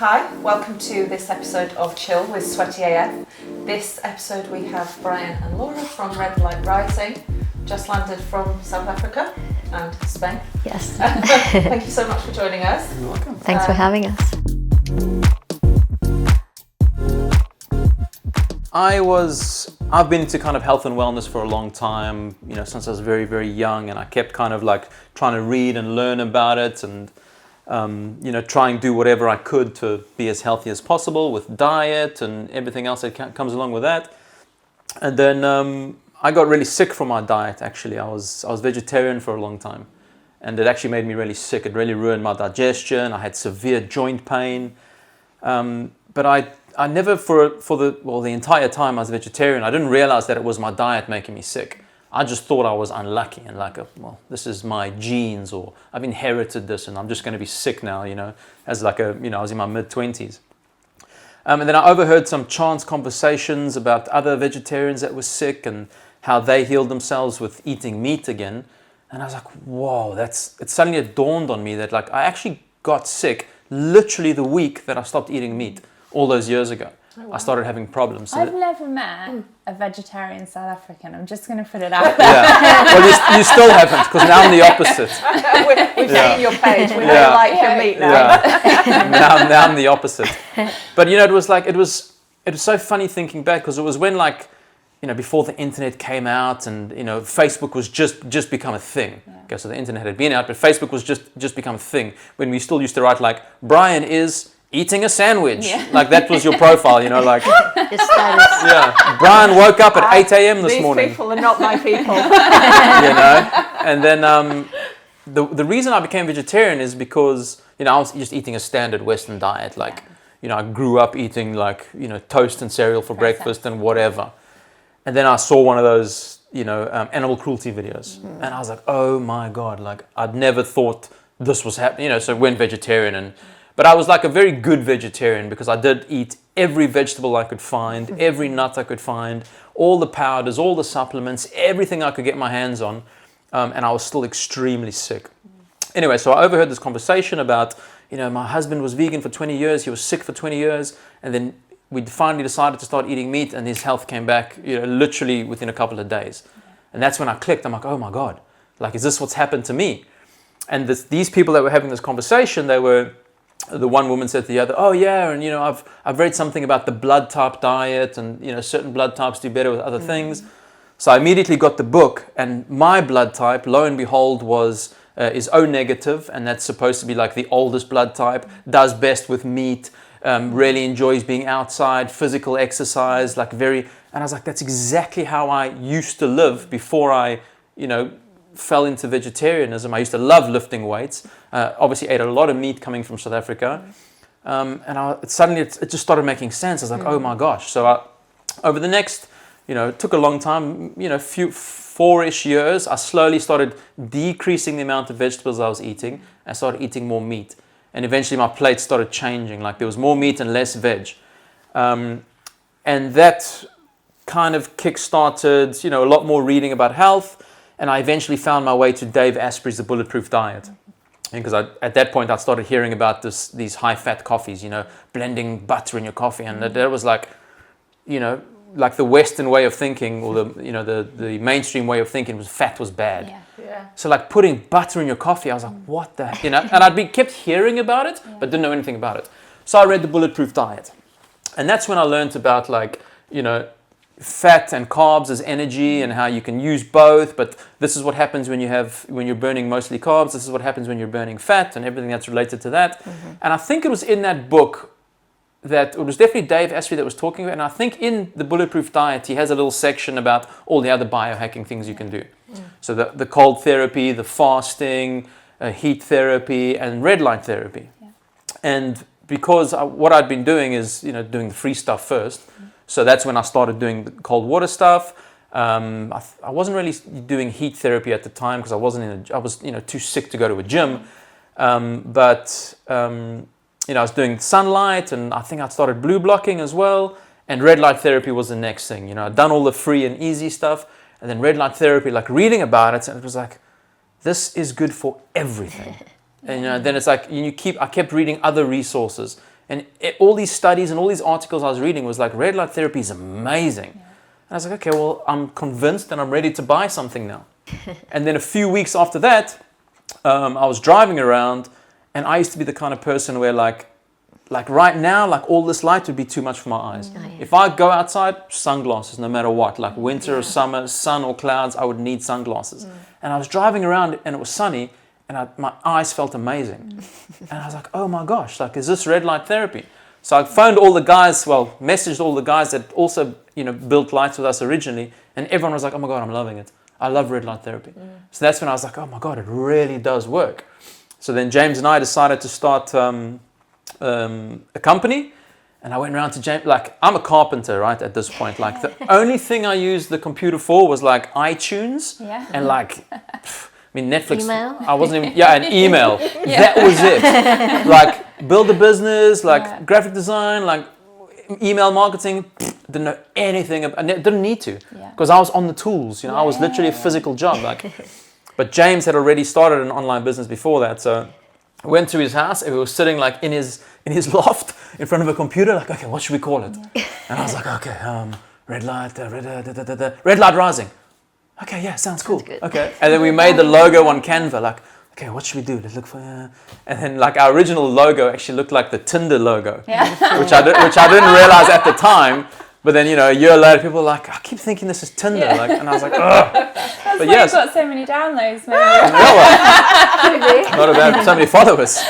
Hi, welcome to this episode of Chill with Sweaty AF. This episode we have Brian and Laura from Red Light Writing, just landed from South Africa and Spain. Yes. Thank you so much for joining us. You're welcome. Thanks for having us. I've been into kind of health and wellness for a long time, since I was very, very young, and I kept kind of like trying to read and learn about it and, try and do whatever I could to be as healthy as possible with diet and everything else that comes along with that. And then I got really sick from my diet, actually. I was vegetarian for a long time, and it actually made me really sick. It really ruined my digestion. I had severe joint pain. But I never, the entire time I was vegetarian, I didn't realize that it was my diet making me sick. I just thought I was unlucky and this is my genes, or I've inherited this and I'm just going to be sick now, as I was in my mid-20s. And then I overheard some chance conversations about other vegetarians that were sick and how they healed themselves with eating meat again. And I was like, whoa, it suddenly dawned on me that I actually got sick literally the week that I stopped eating meat all those years ago. Oh, wow. I started having problems. I've never met a vegetarian South African. I'm just going to put it out there. Yeah. Well, you still haven't, because now I'm the opposite. We've seen your page. We really like your meat now. Yeah. now I'm the opposite. But it was so funny thinking back, because it was when before the internet came out and Facebook was just become a thing. Yeah. Okay, so the internet had been out, but Facebook was just become a thing, when we still used to write Brian is eating a sandwich. Yeah. That was your profile, Your status. Yeah. Brian woke up at 8 a.m. this morning. These people are not my people. And then the reason I became vegetarian is because, I was just eating a standard Western diet. I grew up eating toast and cereal for breakfast and whatever. And then I saw one of those, animal cruelty videos. And I was like, oh my God, I'd never thought this was happening, so I went vegetarian. But I was a very good vegetarian, because I did eat every vegetable I could find, every nut I could find, all the powders, all the supplements, everything I could get my hands on. And I was still extremely sick. Anyway, so I overheard this conversation about, my husband was vegan for 20 years, he was sick for 20 years, and then we finally decided to start eating meat, and his health came back, literally within a couple of days. And that's when I clicked. I'm like, oh my God, is this what's happened to me? And these people that were having this conversation, the one woman said to the other, oh yeah, and I've read something about the blood type diet, and certain blood types do better with other things. So I immediately got the book, and my blood type, lo and behold, is O negative, and that's supposed to be the oldest blood type, does best with meat, really enjoys being outside, physical exercise, and I was like, that's exactly how I used to live before I, fell into vegetarianism. I used to love lifting weights. Obviously ate a lot of meat coming from South Africa. And suddenly it just started making sense. I was like, oh my gosh. So over the next, it took a long time, few 4-ish years, I slowly started decreasing the amount of vegetables I was eating. I started eating more meat. And eventually my plate started changing. There was more meat and less veg. And that kind of kick-started, a lot more reading about health. And I eventually found my way to Dave Asprey's The Bulletproof Diet. Because at that point I started hearing about these high-fat coffees, blending butter in your coffee. And that was the Western way of thinking, or the mainstream way of thinking, was fat was bad. Yeah. So putting butter in your coffee, I was like, what the heck? And I'd kept hearing about it, but didn't know anything about it. So I read The Bulletproof Diet. And that's when I learned about fat and carbs as energy, and how you can use both, but this is what happens when you're burning mostly carbs, this is what happens when you're burning fat, and everything that's related to that. And I think it was in that book that it was definitely Dave Asprey that was talking about, and I think in the Bulletproof Diet he has a little section about all the other biohacking things you can do. So the cold therapy, the fasting, heat therapy, and red light therapy. And because what I'd been doing is doing the free stuff first. So that's when I started doing the cold water stuff. I wasn't really doing heat therapy at the time, because I was too sick to go to a gym. But I was doing sunlight, and I think I started blue blocking as well. And red light therapy was the next thing. I'd done all the free and easy stuff, and then red light therapy, reading about it, and it was this is good for everything. And then it's I kept reading other resources, And all these studies and all these articles I was reading was like, red light therapy is amazing. And I was like, okay, well, I'm convinced and I'm ready to buy something now. And then a few weeks after that, I was driving around, and I used to be the kind of person where like right now, like all this light would be too much for my eyes. Oh, yeah. If I go outside, sunglasses no matter what, like winter or summer, sun or clouds, I would need sunglasses. And I was driving around and it was sunny, and my eyes felt amazing. And I was like, oh my gosh, like, is this red light therapy? So I phoned all the guys, messaged all the guys that also, built lights with us originally, and everyone was like, oh my God, I'm loving it. I love red light therapy. So that's when I was like, oh my God, it really does work. So then James and I decided to start a company, and I went around to James, like, I'm a carpenter, right, at this point. Like, the only thing I used the computer for was like iTunes and like, Netflix. Email? I wasn't even, and email. That was it. Like, build a business, like graphic design, like email marketing. Didn't know anything. I didn't need to, because I was on the tools. I was literally a physical job. Like, but James had already started an online business before that, so I went to his house, and we were sitting like in his loft in front of a computer, like, okay, what should we call it? And I was like, okay, red light, red light rising. Okay, yeah, sounds cool. Okay, and then we made the logo on Canva, like, okay, what should we do? Let's look for, and then like our original logo actually looked like the Tinder logo, which I didn't realize at the time. But then, a year later, people were like, I keep thinking this is Tinder. Like, and I was like, ugh. That's why you've got so many downloads, maybe. Not about so many followers.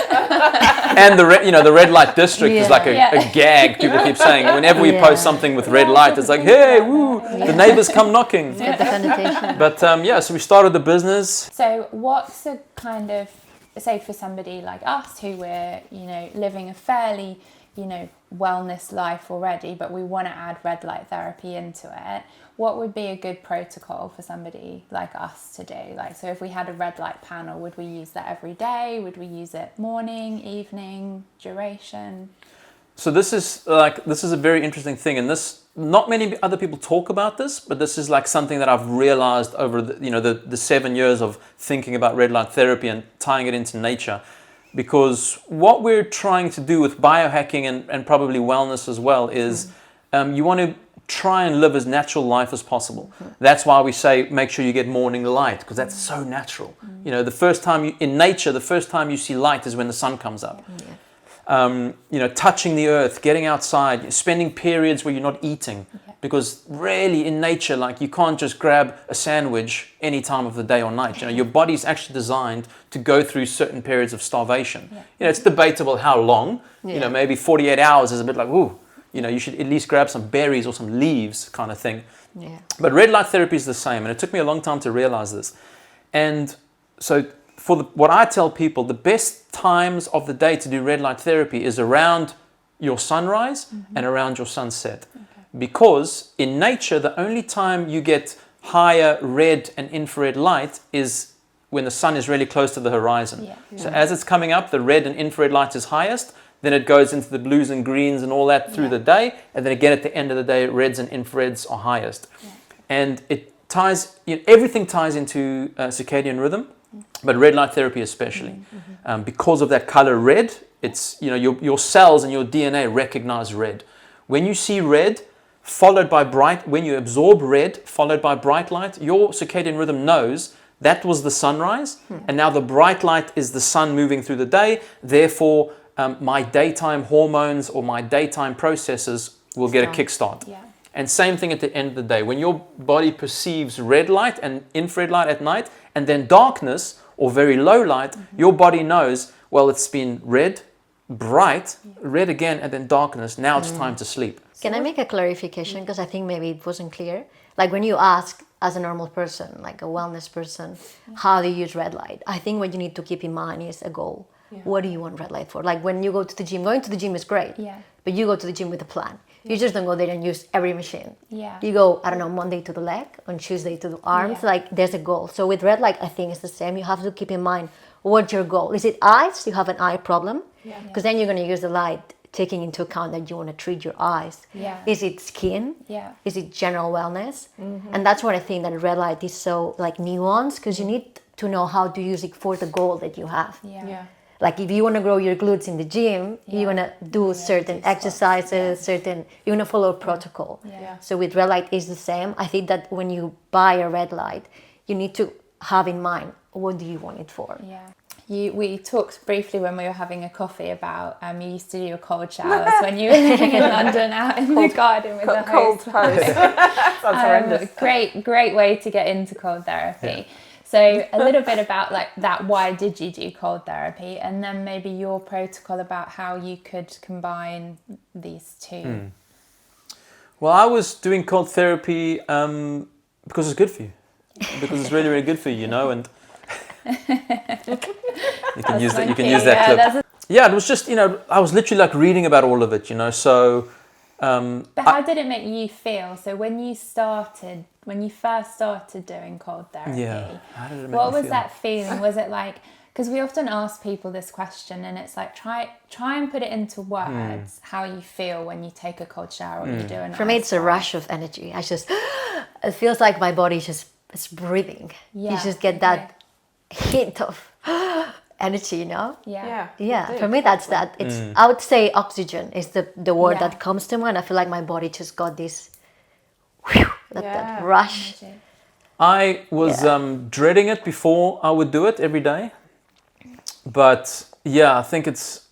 And the red light district is like a gag. People keep saying whenever we post something with red light, it's like, hey, woo, the neighbors come knocking. Get the connotation. But so we started the business. So what's a kind of, say for somebody like us who we're, living a fairly, wellness life already, but we want to add red light therapy into it, what would be a good protocol for somebody like us to do? Like, so if we had a red light panel, would we use that every day? Would we use it morning, evening, duration? So this is a very interesting thing, and not many other people talk about this, but this is like something that I've realized over the 7 years of thinking about red light therapy and tying it into nature. Because what we're trying to do with biohacking and probably wellness as well is you want to try and live as natural life as possible. That's why we say make sure you get morning light, because that's so natural. The first time in nature, the first time you see light is when the sun comes up. Touching the earth, getting outside, spending periods where you're not eating. Because really in nature, like, you can't just grab a sandwich any time of the day or night. Your body's actually designed to go through certain periods of starvation. It's debatable how long. Maybe 48 hours is a bit like, ooh, you should at least grab some berries or some leaves kind of thing. But red light therapy is the same, and it took me a long time to realize this. And so what I tell people, the best times of the day to do red light therapy is around your sunrise and around your sunset. Because in nature, the only time you get higher red and infrared light is when the sun is really close to the horizon. So as it's coming up, the red and infrared light is highest, then it goes into the blues and greens and all that through the day, and then again at the end of the day, reds and infrareds are highest. And it ties, everything ties into circadian rhythm, but red light therapy especially. Because of that color red, it's, your cells and your DNA recognize red. When you see red, followed by when you absorb red, followed by bright light, your circadian rhythm knows that was the sunrise, and now the bright light is the sun moving through the day. Therefore, my daytime hormones or my daytime processes will get a kickstart. And same thing at the end of the day. When your body perceives red light and infrared light at night, and then darkness or very low light, your body knows, well, it's been red, bright, red again, and then darkness. Now it's time to sleep. Can I make a clarification? Because I think maybe it wasn't clear. Like, when you ask as a normal person, like a wellness person, how do you use red light? I think what you need to keep in mind is a goal. What do you want red light for? Like, when you go to the gym, going to the gym is great, but you go to the gym with a plan. You just don't go there and use every machine. You go, I don't know, Monday to the leg, on Tuesday to the arms. Like, there's a goal. So with red light, I think it's the same. You have to keep in mind what's your goal. Is it eyes? You have an eye problem? Because then you're going to use the light taking into account that you want to treat your eyes. Is it skin? Is it general wellness? And that's what I think that red light is so like nuanced, because you need to know how to use it for the goal that you have. Like if you want to grow your glutes in the gym, you want to do certain exercises, you want to follow a protocol. So with red light is the same. I think that when you buy a red light, you need to have in mind, what do you want it for? We talked briefly when we were having a coffee about you used to do your cold showers when you were living in London, out in the garden with the cold hose. Sounds horrendous. Great way to get into cold therapy. So a little bit about like that, why did you do cold therapy, and then maybe your protocol about how you could combine these two. Well, I was doing cold therapy because it's good for you, because it's really, really good for you, you know, and you can use that. You can use that clip. Yeah, it was just, you know, I was literally like reading about all of it, you know. So. But how did it make you feel? So when you first started doing cold therapy, how did it make what me was feel? that feeling? Was it like, because we often ask people this question, and it's like try and put it into words how you feel when you take a cold shower or you do an For me, it's a rush of energy. It feels like my body is breathing. You just get that hit of energy, you know? Yeah. For me, that's that. It's I would say oxygen is the word that comes to mind. I feel like my body just got this that rush. I was dreading it before I would do it every day, but I think it's,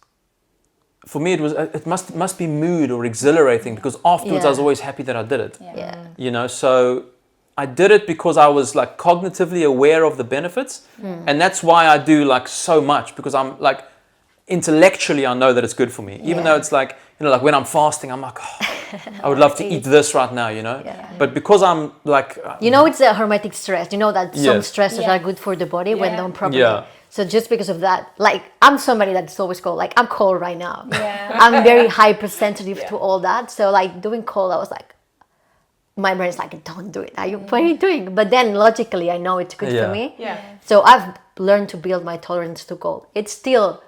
for me it must be mood or exhilarating, because afterwards I was always happy that I did it. You know, so I did it because I was like cognitively aware of the benefits, and that's why I do like so much, because I'm like intellectually I know that it's good for me, even though it's like, you know, like when I'm fasting I'm like, I would love to eat this right now, you know, but because I'm like, you know, it's a hermetic stress, you know, that some stresses are good for the body when done properly. So just because of that, like I'm somebody that's always cold, like I'm cold right now. I'm very hypersensitive to all that, so like doing cold I was like, my brain's like, don't do it. What are you doing? But then logically, I know it's good for me. So I've learned to build my tolerance to cold. It's still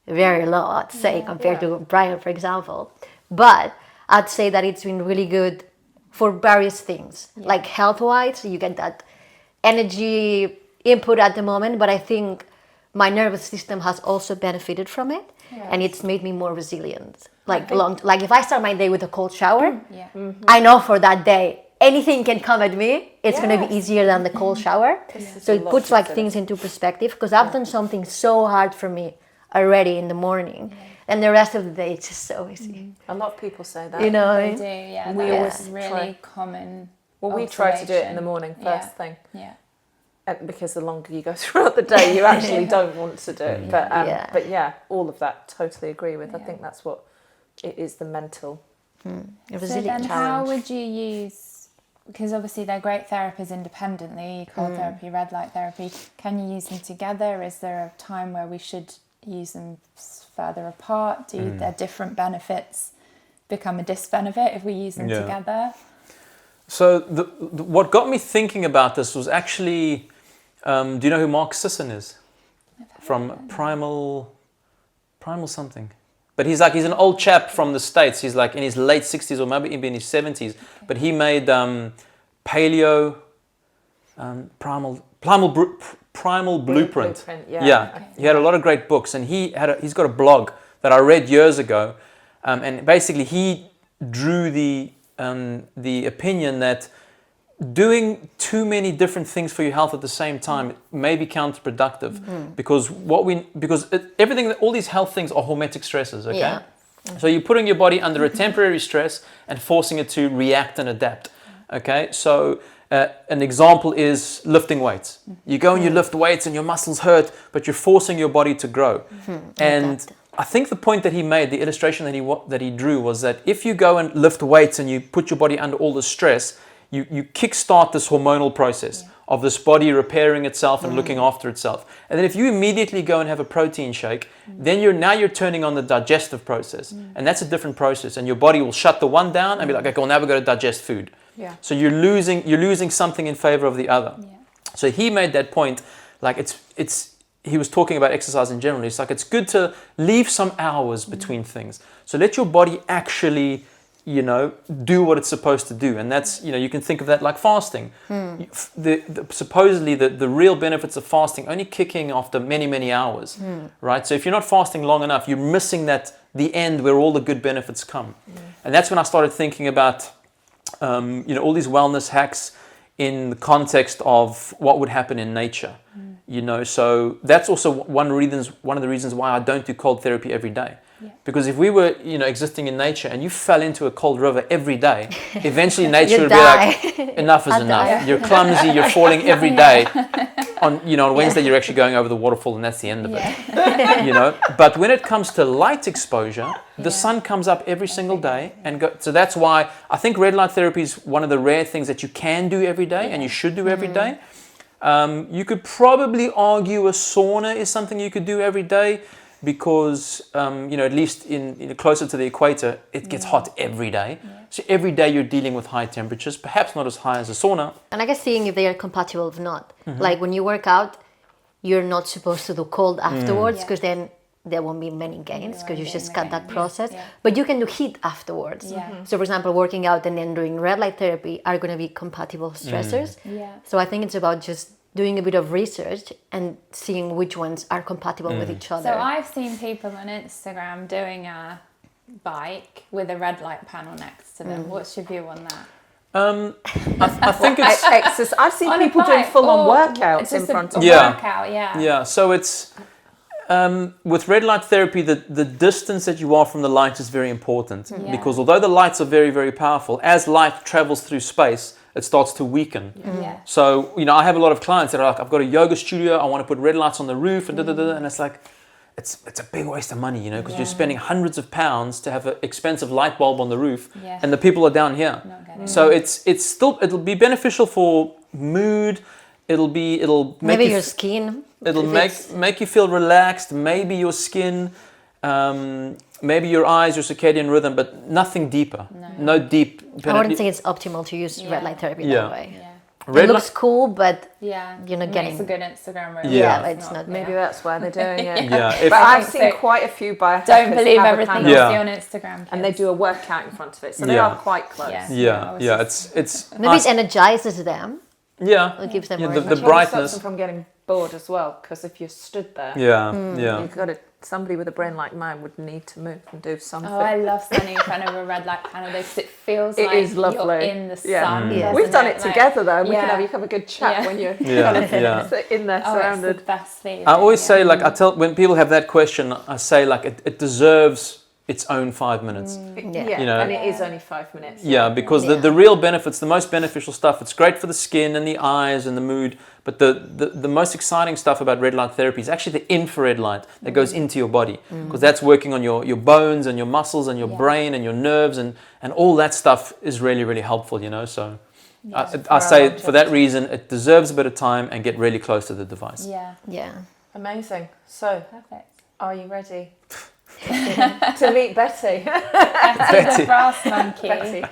very low, I'd say, compared to Brian, for example. But I'd say that it's been really good for various things. Like health-wise, you get that energy input at the moment. But I think my nervous system has also benefited from it. And it's made me more resilient. Like if I start my day with a cold shower, I know for that day, anything can come at me. It's going to be easier than the cold shower. So it puts like things into perspective, because I've done something so hard for me already in the morning, and the rest of the day it's just so easy. A lot of people say that. You know, They do, We always really common. Well, we try to do it in the morning first thing. Because the longer you go throughout the day, you actually don't want to do it. But all of that, totally agree with. I think that's what it is, the mental resilient so then challenge. how would you use, because obviously they're great therapies independently, cold therapy, red light therapy, can you use them together? Is there a time where we should use them further apart? Do their different benefits become a disbenefit if we use them together? So what got me thinking about this was actually, do you know who Mark Sisson is? From Primal something. But he's an old chap from the States. He's like in his late 60s or maybe even in his 70s. But he made Paleo, Primal Blueprint. He had a lot of great books, and he's got a blog that I read years ago, and basically he drew the opinion that doing too many different things for your health at the same time may be counterproductive, because everything, all these health things are hormetic stresses. Okay, so you're putting your body under a temporary stress and forcing it to react and adapt. Okay, so an example is lifting weights. You go and you lift weights and your muscles hurt, but you're forcing your body to grow. And I think the point that he made, the illustration that he drew, was that if you go and lift weights and you put your body under all the stress, you kickstart this hormonal process of this body repairing itself and looking after itself. And then if you immediately go and have a protein shake, then you're turning on the digestive process. And that's a different process. And your body will shut the one down and be like, okay, I'll never go to digest food. So you're losing something in favor of the other. So he made that point, like he was talking about exercise in general. It's like, it's good to leave some hours between things. So let your body actually you know, do what it's supposed to do. And that's, you know, you can think of that like fasting. Supposedly the real benefits of fasting only kicking after many, many hours, right? So if you're not fasting long enough, you're missing the end where all the good benefits come. And that's when I started thinking about, you know, all these wellness hacks in the context of what would happen in nature. You know, so that's also one of the reasons why I don't do cold therapy every day. Because if we were, you know, existing in nature and you fell into a cold river every day, eventually nature would be like, enough is enough. You're clumsy, you're falling every day. On Wednesday you're actually going over the waterfall and that's the end of it. You know, but when it comes to light exposure, the sun comes up every single day so that's why I think red light therapy is one of the rare things that you can do every day and you should do every day. You could probably argue a sauna is something you could do every day because, you know, at least in closer to the equator, it gets hot every day. So every day you're dealing with high temperatures, perhaps not as high as a sauna. And I guess seeing if they are compatible or not. Like when you work out, you're not supposed to do cold afterwards because then there won't be many gains because you just cut that process. But you can do heat afterwards. So for example, working out and then doing red light therapy are going to be compatible stressors. So I think it's about just doing a bit of research and seeing which ones are compatible with each other. So I've seen people on Instagram doing a bike with a red light panel next to them. What's your view on that? I think it's exercise. I've seen people doing full-on workouts in front of workout, so it's with red light therapy, the distance that you are from the light is very important because although the lights are very, very powerful, as light travels through space, it starts to weaken. So, you know, I have a lot of clients that are like, I've got a yoga studio, I want to put red lights on the roof, and and it's like, it's a big waste of money, you know, because you're spending hundreds of pounds to have an expensive light bulb on the roof, and the people are down here. So it'll be beneficial for mood. It'll make maybe your skin. It'll make you feel relaxed. Maybe your skin. Maybe your eyes, your circadian rhythm, but nothing deeper. No deep. I wouldn't say it's optimal to use red light therapy that way. Red it looks cool, but you're not getting. It's a good Instagram reel. Yeah, it's not. Maybe that's why they're doing it. But I've seen quite a few biohackers. Don't believe everything you see on Instagram. Kids. And they do a workout in front of it, so they are quite close. It's maybe it energizes them. It gives them the brightness. Stops them from getting bored as well, because if you're stood there, you've got to. Somebody with a brain like mine would need to move and do something. Oh, I love standing in front of a red light panel because it feels it like is lovely. You're in the sun. We've done it together though. And we can have a good chat when you're kind of in there surrounded. It's the best feeling. I always say, like, when people have that question, I say, like, it deserves its own 5 minutes. You know, and it is only 5 minutes. Because the real benefits, the most beneficial stuff, it's great for the skin and the eyes and the mood, but the most exciting stuff about red light therapy is actually the infrared light that goes into your body, because that's working on your bones and your muscles and your brain and your nerves, and all that stuff is really, really helpful, you know. So I say for that reason, it deserves a bit of time and get really close to the device. Amazing. So, perfect. Are you ready to meet Betty? Betty the brass monkey. Betty.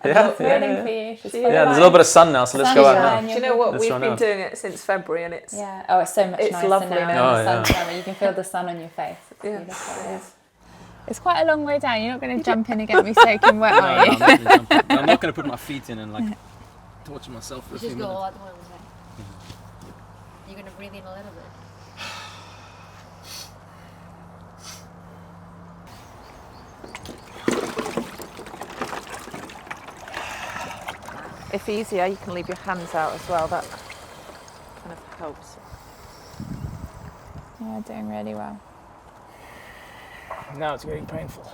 Waiting for you. There's a little bit of sun now, so let's go out now. Do you know what? We've been doing it since February, and it's it's so much nicer lovely now. You can feel the sun on your face. It's beautiful. It's quite a long way down. You're not going to jump in and get me soaking wet, are you? I'm not going to put my feet in and like torture myself for a few minutes. Just go at once. You're going to breathe in a little bit. If easier, you can leave your hands out as well. That kind of helps. Yeah, doing really well. Now it's getting painful.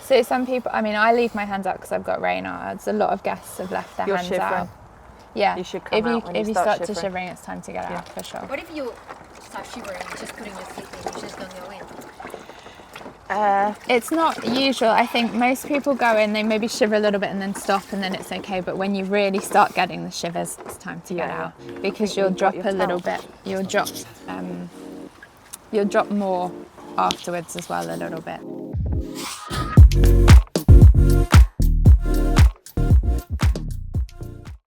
So some people, I mean, I leave my hands out because I've got Raynaud's. A lot of guests have left their hands out. Yeah, you should come out when if you start to shivering, it's time to get out for sure. What if you start shivering, just putting your feet in, you just don't go in? It's not usual. I think most people go in, they maybe shiver a little bit and then stop, and then it's okay. But when you really start getting the shivers, it's time to get out, because you'll drop a little bit. You'll drop more afterwards as well, a little bit.